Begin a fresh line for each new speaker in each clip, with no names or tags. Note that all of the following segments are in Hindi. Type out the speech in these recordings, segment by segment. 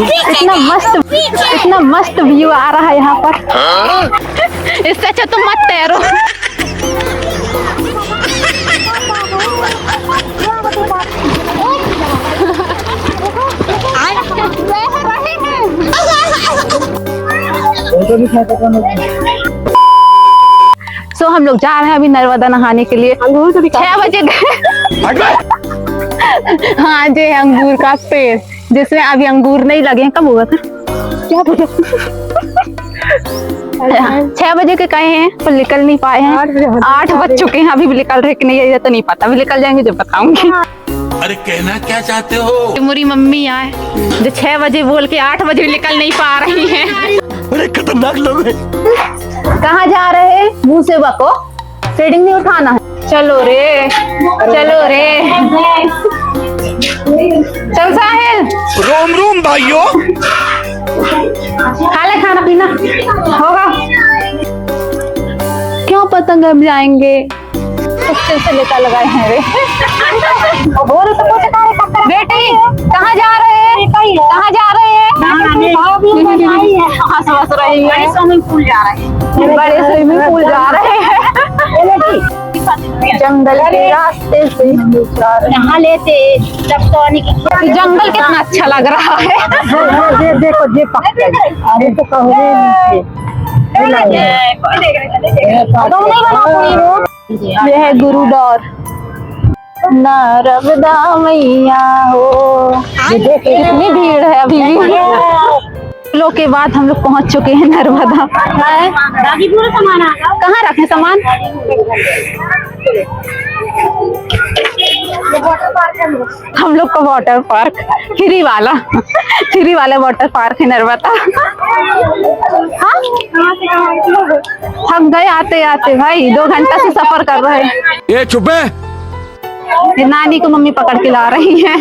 इतना मस्त व्यू आ रहा है यहाँ पर। इससे अच्छा तुम मत तैरो। सो हम लोग जा रहे हैं अभी नर्मदा नहाने के लिए। 6 बजे हाँ जी, अंगूर का पेड़ जिसमें अभी अंगूर नहीं लगे हैं। कब हुआ था? क्या पता। 6 बजे के कहे हैं पर निकल नहीं पाए हैं। 8 बज चुके हैं, अभी भी निकल रहे कि नहीं ये तो नहीं पता। अभी निकल जाएंगे जब बताऊंगी।
अरे कहना क्या चाहते हो?
मेरी मम्मी आए जो 6 बजे बोल के 8 बजे निकल नहीं पा रही हैं।
अरे खतरनाक लोग हैं।
कहाँ जा रहे हैं? मुंह से बको, ट्रेडिंग नहीं उठाना है। चलो रे, चलो रे, चल साहिल।
रोम रोम भाइयों।
खा ले, खाना पीना होगा। क्यों पतंग हम जाएंगे? से लेकर लगाए हैं रे। बेटी कहाँ जा रहे हैं? कहाँ जा रहे हैं? हंस हंस रही है। बड़े स्विमिंग पूल जा रहे हैं। बड़े स्विमिंग पूल जा रहे हैं। जंगल के रास्ते से
नहा लेते
जंगल कितना अच्छा लग रहा है।
देखो
ये है गुरुद्वार नर्मदा मैया हो। कितनी भीड़ है अभी भी। लोग के बाद हम लोग पहुंच चुके हैं नर्मदा।
बाकी पूरा सामान आ गया।
कहाँ रखे सामान? हम लोग का वाटर पार्क फ्री वाला वाटर पार्क है नर्मदा। हाँ हम गए आते आते भाई 2 घंटा से सफर कर रहे हैं।
ये चुप है।
ये नानी को मम्मी पकड़ के ला रही है।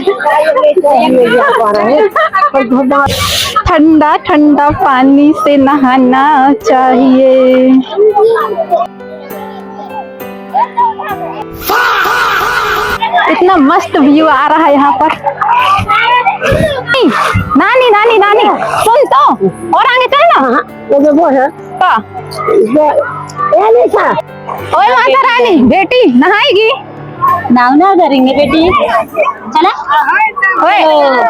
ठंडा ठंडा पानी से नहाना चाहिए। इतना मस्त व्यू आ रहा है यहाँ पर। नानी नानी नानी सुन तो, और आगे चल ना। ओए माता रानी, बेटी नहाएगी?
ना करेंगे बेटी। चला
ओए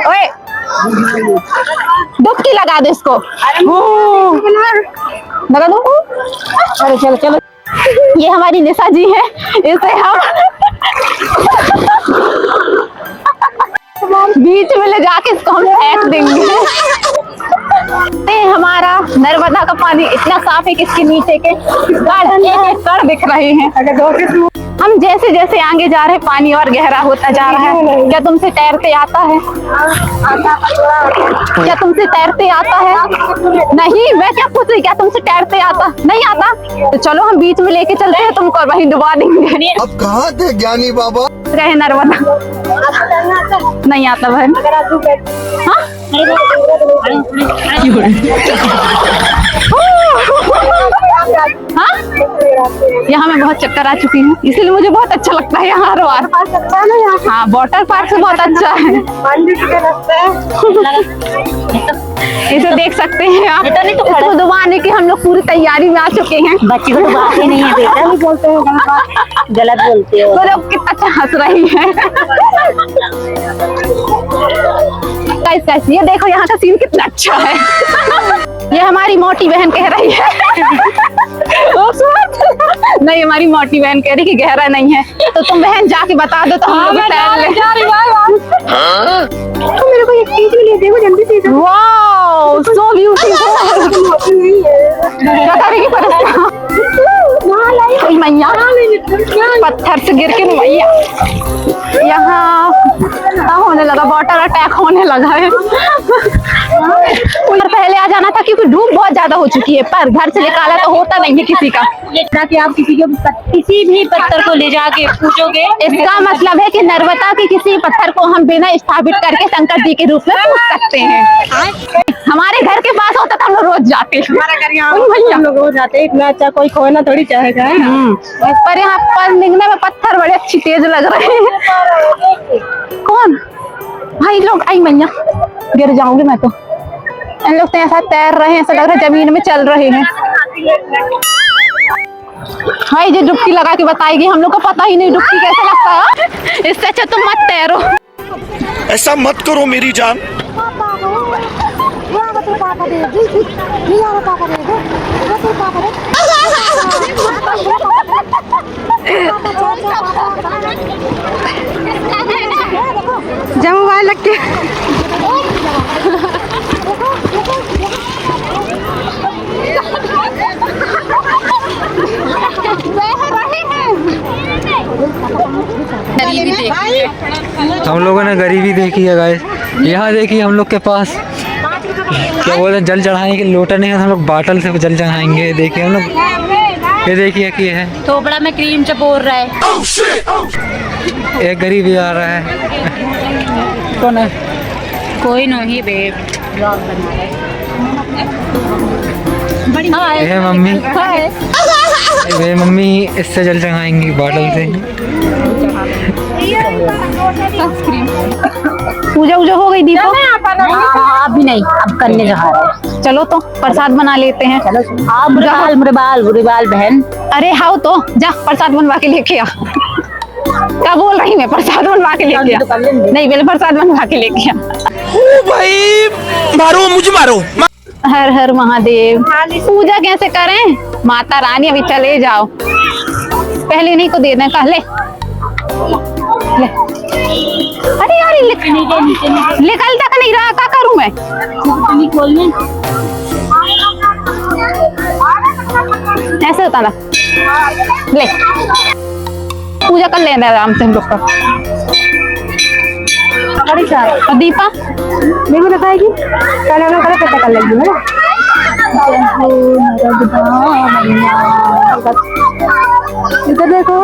ओए डुबकी लगा दे इसको। लगा दो।
अरे चलो चलो।
ये हमारी निशा जी है, इसे हम बीच में ले जाके इसको हम फेंक देंगे। हमारा नर्मदा का पानी इतना साफ है कि इसके नीचे के एक कण दिख रहे हैं। हम जैसे जैसे आगे जा रहे हैं पानी और गहरा होता जा रहा है। क्या तुमसे तैरते आता है? क्या तुमसे तैरते आता है? नहीं, मैं क्या पूछ रही, क्या तुमसे तैरते आता? नहीं आता? तो चलो हम बीच में लेके चलते हैं तुमको और वहीं डुबा देंगे।
अब कहाँ थे ज्ञानी बाबा?
रहे नर्मदा नहीं आता बहन। हाँ? हाँ? यहाँ मैं बहुत चक्कर आ चुकी हूँ, इसलिए मुझे बहुत अच्छा लगता है यहाँ हर बार। हाँ, वाटर पार्क से बहुत अच्छा है। इसे देख सकते हैं आप। इसको डुबाने की हम लोग पूरी तैयारी में आ चुके हैं।
बच्चे को डुबाते नहीं है बेटा, भी बोलते हो गलत बोलते हो।
तो लोग कितना अच्छा हंस रही है। ये देखो यहाँ का सीन कितना अच्छा है। ये हमारी मोटी बहन कह रही है। नहीं, हमारी मोटी बहन कह रही कि गहरा नहीं है। तो तुम बहन जाके बता दो तो हम लोग तैर ले। तो मेरे को एक चीज भी ले दे जल्दी से। Wow, so beautiful. क्या करेगी मैया? पत्थर से गिर के मैया यहाँ होने लगा, वाटर अटैक होने लगा है। पहले आ जाना था क्योंकि धूप बहुत ज्यादा हो चुकी है, पर घर से निकाला तो होता नहीं है किसी का।
कि आप किसी भी पत्थर को ले जाके पूछोगे,
इसका मतलब है कि नर्मदा के किसी पत्थर को हम बिना स्थापित करके शंकर जी के रूप में पूछ सकते हैं। हमारे घर के पास होता था, हम लोग रोज जाते।
हमारा घर यहाँ हम लोग रोज जाते। इतना अच्छा कोई खोना थोड़ी चाहेगा।
पर यहाँ पर निकलने में पत्थर बड़े अच्छी तेज लग रहे हैं। कौन भाई लोग? आई मैया, गिर जाऊंगी मैं तो। इन लोग तो ऐसा तैर रहे हैं, ऐसा लग रहा है जमीन में चल रहे हैं। भाई जी डुबकी लगा के बताएगी, हम लोग को पता ही नहीं डुबकी कैसे लगता है। इससे अच्छा तुम मत तैरो।
ऐसा मत करो मेरी जान।
जब मोबाइल लग के
हम लोगों ने गरीबी देखी है गाइस। यहाँ देखिए हम लोग के पास क्या बोलते हैं, जल चढ़ाने के लोटा नहीं है, हम लोग बाटल से जल चढ़ाएंगे। देखिए हम लोग, ये देखिए कि है
थोपड़ा में क्रीम चपोर रहा है।
एक गरीब ही आ रहा है। कौन है?
कोई नहीं बेब, ब्लॉग बना रहे
ये मम्मी, ये मम्मी इससे जल चढ़ाएंगी बाटल से।
पूजा वूजा हो गई दीपो?
अभी नहीं, अब करने जा रहे हैं।
चलो तो प्रसाद बना लेते हैं।
चलो आप बुरे बाल बहन।
अरे हाउ तो जा प्रसाद बनवा के लेके आ। क्या बोल रही मैं, प्रसाद बनवा के लेके आ। नहीं पहले प्रसाद बनवा के लेके आ।
ओ भाई मारो मुझे मारो।
हर हर महादेव। पूजा कैसे करें? माता रानी अभी चले जाओ, पहले नहीं को दे दें कहले। ले। अरे यार निकल तक नहीं रहा, क्या करूं मैं? ऐसे होता था। ले पूजा कर लेना आराम से हम लोग का। और दीपा
मेरे को बताएगी पहले हम लोग पता कर लेंगे ना। इधर देखो,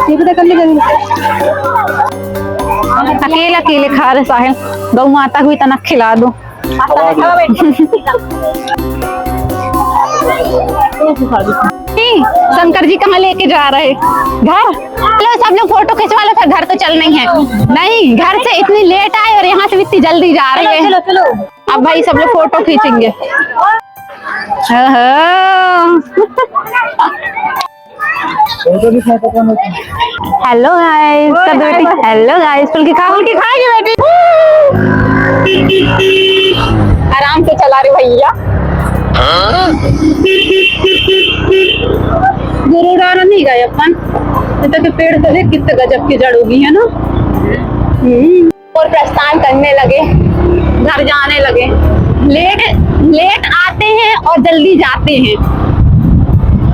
ये पता कर लेंगे।
अकेले अकेले खा रहे साहिल, गौ माता को इतना खिला दो। शंकर जी कहाँ लेके जा रहे? घर? चलो सब लोग फोटो खिंचवा लो, फिर घर तो चल नहीं है। नहीं घर से इतनी लेट आए और यहाँ से इतनी जल्दी जा रहे हैं।
चलो
अब भाई सब लोग फोटो खींचेंगे। हेलो गाइस, कर दो बेटी। हेलो गाइस, फुल की खाएगी बेटी। आराम से चला रहे भैया। गुरुद्वारा नहीं गए अपन, तो पेड़ तो देख कितने गजब की जड़ होगी है ना। और प्रस्थान करने लगे, घर जाने लगे। लेट आते हैं और जल्दी जाते हैं,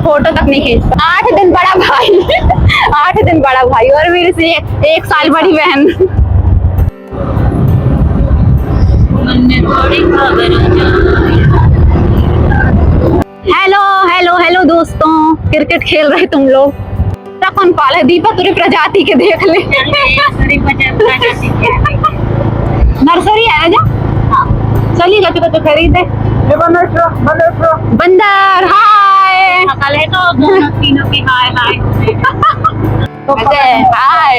फोटो तक नहीं खींच। 8 दिन बड़ा भाई 8 दिन बड़ा भाई और मेरे से 1 साल बड़ी बहन। हेलो हेलो हेलो दोस्तों, क्रिकेट खेल रहे तुम लोग? कौन पाले? दीपक तुरी प्रजाति के देख ले। नर्सरी है ना, चलिएगा तो खरीदे। बंदर हाय।
तो दोनों तीनों की हाय हाय।
हाय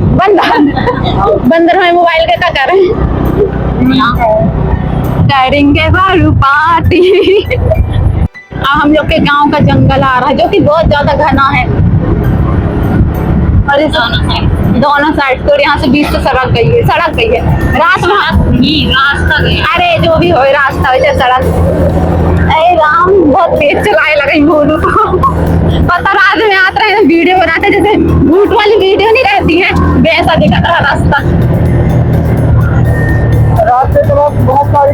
कौन? बंदर हमें मोबाइल के क्या कर रहे हैं? करेंगे बारू पार्टी। हम लोग के गांव का जंगल आ रहा है जो कि बहुत ज्यादा घना है और इस दोनों साइड तो यहाँ से बीच से सड़क गई है। रात में रास्ता गया। अरे जो भी हो रास्ता वैसे सड़क। अरे राम बहुत तेज चलाए लगे बोलू तो। पता रात में आते रहे वीडियो बनाते जैसे भूत वाली वीडियो नहीं रहती है वैसा दिखा रहा रास्ता।
रात से तो बहुत सारी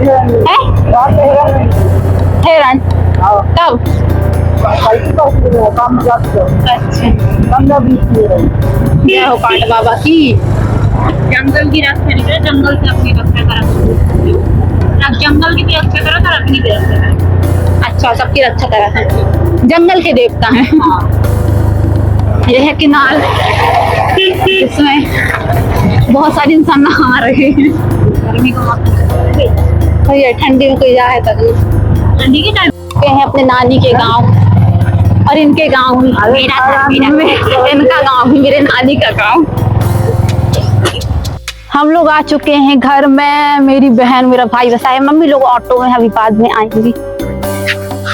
हेरन कब? अच्छा हो काट बाबा की।
जंगल की रक्षा नहीं, जंगल से अपनी रक्षा करा। जंगल की भी रक्षा करो तो अपनी भी रक्षा करो।
अच्छा सबकी रक्षा करा है, जंगल के देवता हैं। यह है किनाल, इसमें बहुत सारे इंसान नहा रहे हैं।
गर्मी का मौसम,
ये ठंडी में कोई जाए तो
ठंडी के टाइम
हैं अपने नानी के गांव और इनके गांव भी, इनका गांव भी मेरे नानी का गांव। हम लोग आ चुके हैं घर में, मेरी बहन मेरा भाई बसा है, मम्मी लोग ऑटो में अभी बाद में आएंगी।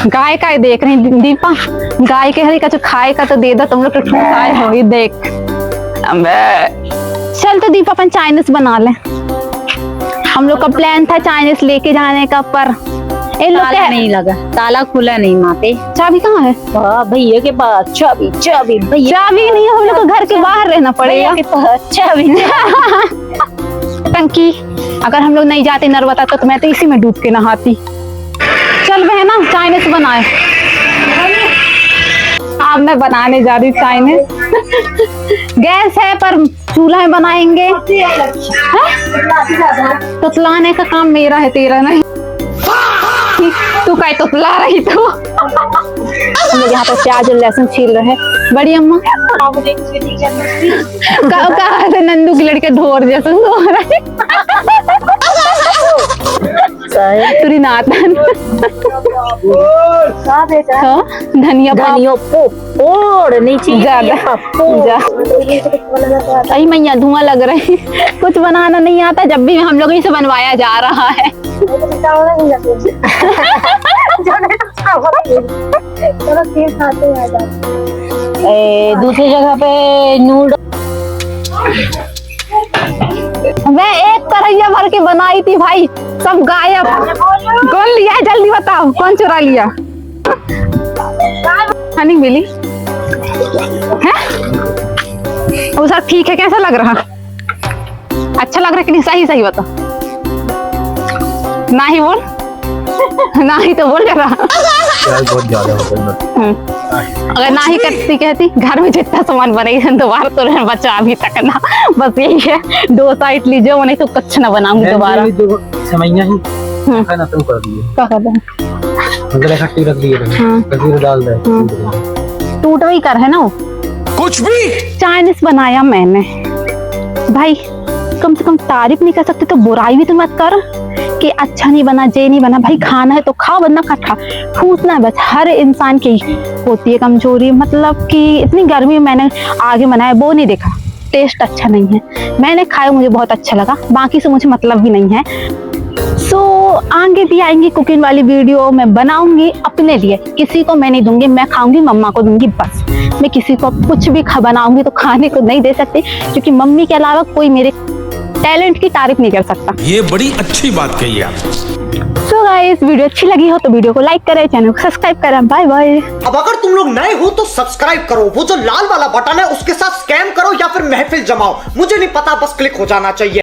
गाय का देख रही दीपा, गाय के हरी का जो खाए का तो दे दो, तुम लोग तो खाए हो ही देख। चल तो दीपा अपन चाइनीज बना ले। हम लोग का प्लान था चाइनीज लेके जाने का, पर इन लोग
ताला नहीं लगा, ताला खुला नहीं वहाँ पे।
चाबी कहाँ है?
भैया के पास चाबी, चाबी भैया
चाबी नहीं है, हम लोग को घर के बाहर रहना पड़ेगा।
के पास चाबी।
टंकी, अगर हम लोग नहीं जाते नर्मदा तो मैं तो इसी में डूब के नहाती। चल बहना चाइनीज बनाए। अब मैं बनाने जा रही चाइनीज। गैस है पर चूल्हा में बनाएंगे। तुतलाने का काम मेरा है, तेरा नहीं। तू काय तुतला रही तू? हम लोग यहाँ पे प्याज और लहसुन छील रहे हैं। बड़ी अम्मा कहा से नंदू की लड़के ढोर जैसे सो रहे। तुरी नातन धनिया
फोड़ नीचे
ज्यादा जा। अरे मैया धुआं लग रही, कुछ बनाना नहीं आता, जब भी हम लोग ही से बनवाया जा रहा है।
दूसरी जगह पे नूडल
मैं एक कढ़ैया भर के बनाई थी भाई, सब गायब। कौन लिया है जल्दी बताओ, कौन चुरा लिया? नहीं मिली है? वो सब ठीक है, कैसा लग रहा? अच्छा लग रहा है कि नहीं? सही सही बता। ना ही बोल, ना ही तो बोल रहा।
बहुत ज्यादा
अगर ना ही करती कहती, घर में जितना सामान बनेगा दोबारा तो रहने बचा अभी तक ना। बस यही है, डोसा इडली जो नहीं तो कुछ ना बनाऊंगी दोबारा।
समैया ही खाना तुम कर दिए,
क्या कर रहे हैं?
मतलब खट्टी रख दिए, कसीर डाल दे,
टूट वही कर है ना वो।
कुछ भी
चाइनीज बनाया मैंने भाई, कम से कम तारीफ नहीं कर सकती तो बुराई भी तो मत कर कि अच्छा नहीं बना, जे नहीं बना। भाई खाना है तो खाओ, वरना खा। फूसना है बस, हर इंसान की होती है कमजोरी। मतलब कि इतनी गर्मी में मैंने आगे बनाया वो नहीं देखा, टेस्ट अच्छा नहीं है। मैंने खाया, मुझे बहुत अच्छा लगा, बाकी से मुझे मतलब भी नहीं है। सो आगे भी आएंगी कुकिंग वाली वीडियो, मैं बनाऊंगी अपने लिए, किसी को मैं नहीं दूंगी। मैं खाऊंगी, मम्मा को दूंगी बस। मैं किसी को कुछ भी बनाऊंगी तो खाने को नहीं दे सकती, क्योंकि मम्मी के अलावा कोई मेरे टैलेंट की तारीफ नहीं कर सकता।
ये बड़ी अच्छी बात कही आप।
सो गाइस, वीडियो अच्छी लगी हो तो वीडियो को लाइक करें, चैनल को सब्सक्राइब करें। Bye bye.
अब अगर तुम लोग नए हो तो सब्सक्राइब करो, वो जो लाल वाला बटन है उसके साथ स्कैम करो या फिर महफिल जमाओ, मुझे नहीं पता, बस क्लिक हो जाना चाहिए।